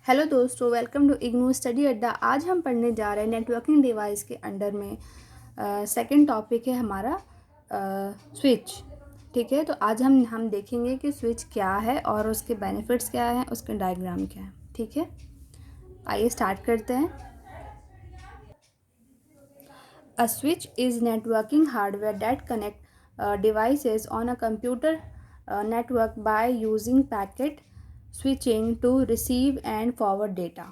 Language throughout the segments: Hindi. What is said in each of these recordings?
हेलो दोस्तों, वेलकम टू इग्नू स्टडी अड्डा। आज हम पढ़ने जा रहे हैं नेटवर्किंग डिवाइस के अंडर में सेकंड टॉपिक है हमारा स्विच। ठीक है, तो आज हम देखेंगे कि स्विच क्या है और उसके बेनिफिट्स क्या हैं, उसके डायग्राम क्या है। ठीक है, आइए स्टार्ट करते हैं। A switch is networking hardware that connect devices on a computer network by using packet switching to receive and forward data।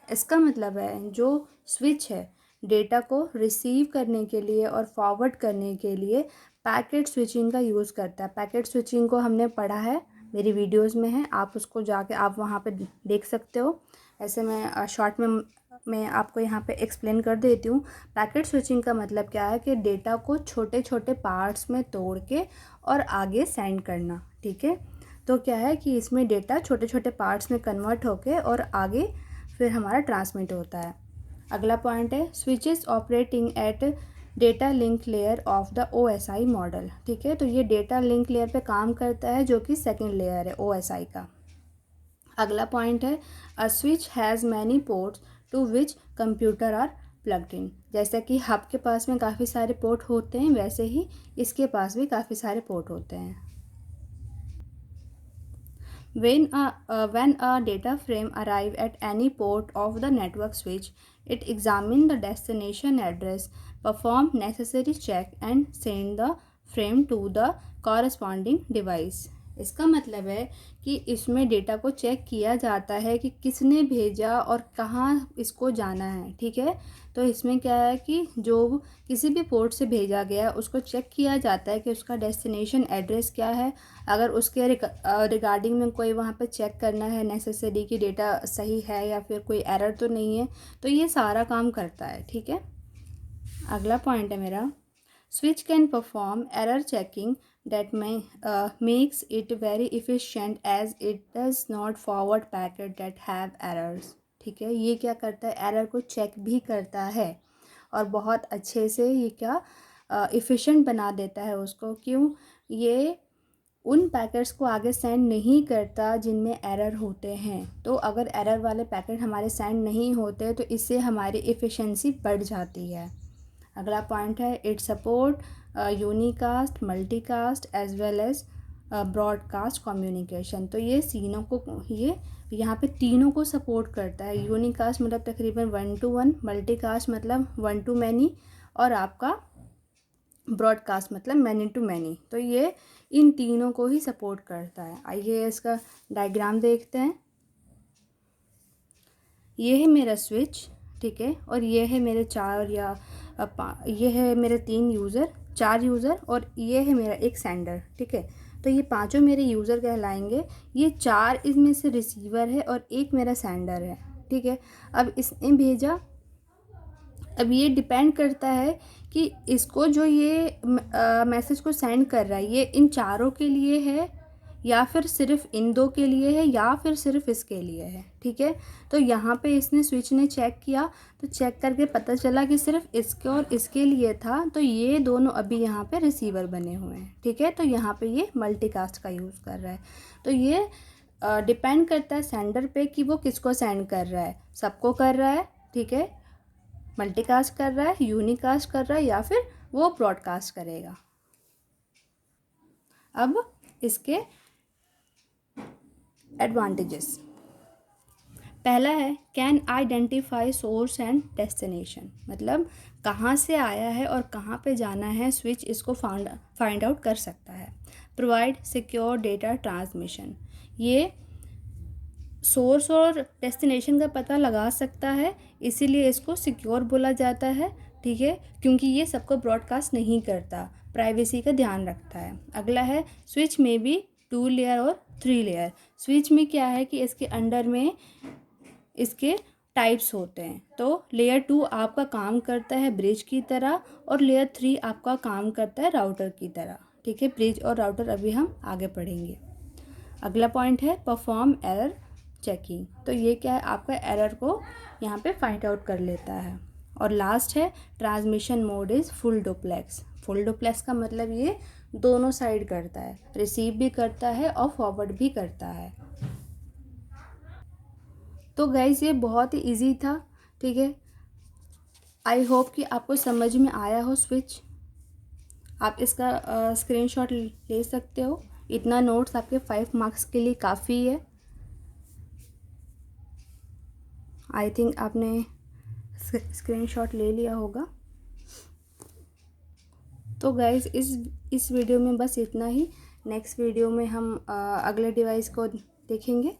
इसका मतलब है जो स्विच है डेटा को रिसीव करने के लिए और फॉरवर्ड करने के लिए पैकेट स्विचिंग का यूज़ करता है। पैकेट स्विचिंग को हमने पढ़ा है, मेरी वीडियोस में है, आप उसको जाके आप वहाँ पे देख सकते हो। ऐसे मैं शॉर्ट में मैं आपको यहाँ पे एक्सप्लेन कर देती हूँ। पैकेट स्विचिंग का मतलब क्या है कि डेटा को छोटे छोटे पार्ट्स में तोड़ के और आगे सेंड करना। ठीक है, तो क्या है कि इसमें डेटा छोटे छोटे पार्ट्स में कन्वर्ट होके और आगे फिर हमारा ट्रांसमिट होता है। अगला पॉइंट है switches operating at data link layer of the OSI model. ठीक है, तो ये डेटा लिंक लेयर पे काम करता है जो कि सेकेंड लेयर है OSI का। अगला पॉइंट है a switch has many ports to which computer are plugged in. जैसे कि हब के पास में काफ़ी सारे पोर्ट होते हैं, वैसे ही इसके पास भी काफ़ी सारे पोर्ट होते हैं। When a data frame arrive at any port of the network switch, it examine the destination address, perform necessary check and send the frame to the corresponding device। इसका मतलब है कि इसमें डेटा को चेक किया जाता है कि किसने भेजा और कहाँ इसको जाना है। ठीक है, तो इसमें क्या है कि जो किसी भी पोर्ट से भेजा गया उसको चेक किया जाता है कि उसका डेस्टिनेशन एड्रेस क्या है। अगर उसके रिगार्डिंग में कोई वहाँ पे चेक करना है नेसेसरी कि डेटा सही है या फिर कोई एरर तो नहीं है, तो ये सारा काम करता है। ठीक है, अगला पॉइंट है मेरा switch can perform error checking that makes it very efficient as it does not forward packet that have errors। ठीक है, ये क्या करता है, एरर को चेक भी करता है और बहुत अच्छे से ये क्या इफ़िशेंट बना देता है उसको। क्यों, ये उन पैकेट्स को आगे सेंड नहीं करता जिनमें एरर होते हैं। तो अगर एरर वाले पैकेट हमारे सेंड नहीं होते तो इससे हमारी इफ़िशेंसी बढ़ जाती है। अगला पॉइंट है it support unicast, multicast as well as broadcast communication. तो ये तीनों को ये यहाँ पे तीनों को सपोर्ट करता है। यूनिकास्ट मतलब तकरीबन 1 to 1, मल्टीकास्ट मतलब 1 to many और आपका ब्रॉडकास्ट मतलब मैनी टू मैनी। तो ये इन तीनों को ही सपोर्ट करता है। आइए इसका डायग्राम देखते हैं। ये है मेरा स्विच, ठीक है, और ये है मेरे ये है मेरे 4 यूज़र और ये है मेरा एक सेंडर। ठीक है, तो ये पांचों मेरे यूज़र कहलाएंगे। ये 4 इसमें से रिसीवर है और एक मेरा सेंडर है। ठीक है, अब इसने भेजा, अब ये डिपेंड करता है कि इसको जो ये मैसेज को सेंड कर रहा है ये इन चारों के लिए है या फिर सिर्फ इन 2 के लिए है या फिर सिर्फ इसके लिए है। ठीक है, तो यहाँ पे इसने स्विच ने चेक किया तो चेक करके पता चला कि सिर्फ इसके और इसके लिए था, तो ये दोनों अभी यहाँ पे रिसीवर बने हुए हैं। ठीक है, तो यहाँ पे ये मल्टीकास्ट का यूज़ कर रहा है। तो ये डिपेंड करता है सेंडर पे कि वो किसको सेंड कर रहा है, सबको कर रहा है। ठीक है, मल्टीकास्ट कर रहा है, यूनिकास्ट कर रहा है या फिर वो ब्रॉडकास्ट करेगा। अब इसके एडवांटेजेस, पहला है can identify source and destination, मतलब कहाँ से आया है और कहाँ पे जाना है स्विच इसको फाइंड आउट कर सकता है। प्रोवाइड सिक्योर डेटा ट्रांसमिशन, ये सोर्स और डेस्टिनेशन का पता लगा सकता है, इसीलिए इसको सिक्योर बोला जाता है। ठीक है, क्योंकि ये सबको ब्रॉडकास्ट नहीं करता, प्राइवेसी का ध्यान रखता है। अगला है स्विच में भी 2 लेयर और 3 लेयर। स्विच में क्या है कि इसके अंडर में इसके टाइप्स होते हैं। तो लेयर 2 आपका काम करता है ब्रिज की तरह और लेयर 3 आपका काम करता है राउटर की तरह। ठीक है, ब्रिज और राउटर अभी हम आगे पढ़ेंगे। अगला पॉइंट है परफॉर्म एरर चेकिंग, तो ये क्या है, आपका एरर को यहाँ पे फाइंड आउट कर लेता है। और लास्ट है transmission mode is full duplex. Full duplex का मतलब ये दोनों साइड करता है, रिसीव भी करता है और फॉरवर्ड भी करता है। तो गाइस ये बहुत ही इजी था, ठीक है। आई होप कि आपको समझ में आया हो स्विच। आप इसका स्क्रीनशॉट ले सकते हो। इतना नोट्स आपके 5 मार्क्स के लिए काफ़ी है। आई थिंक आपने स्क्रीनशॉट ले लिया होगा। तो गाइस इस वीडियो में बस इतना ही। नेक्स्ट वीडियो में हम अगले डिवाइस को देखेंगे।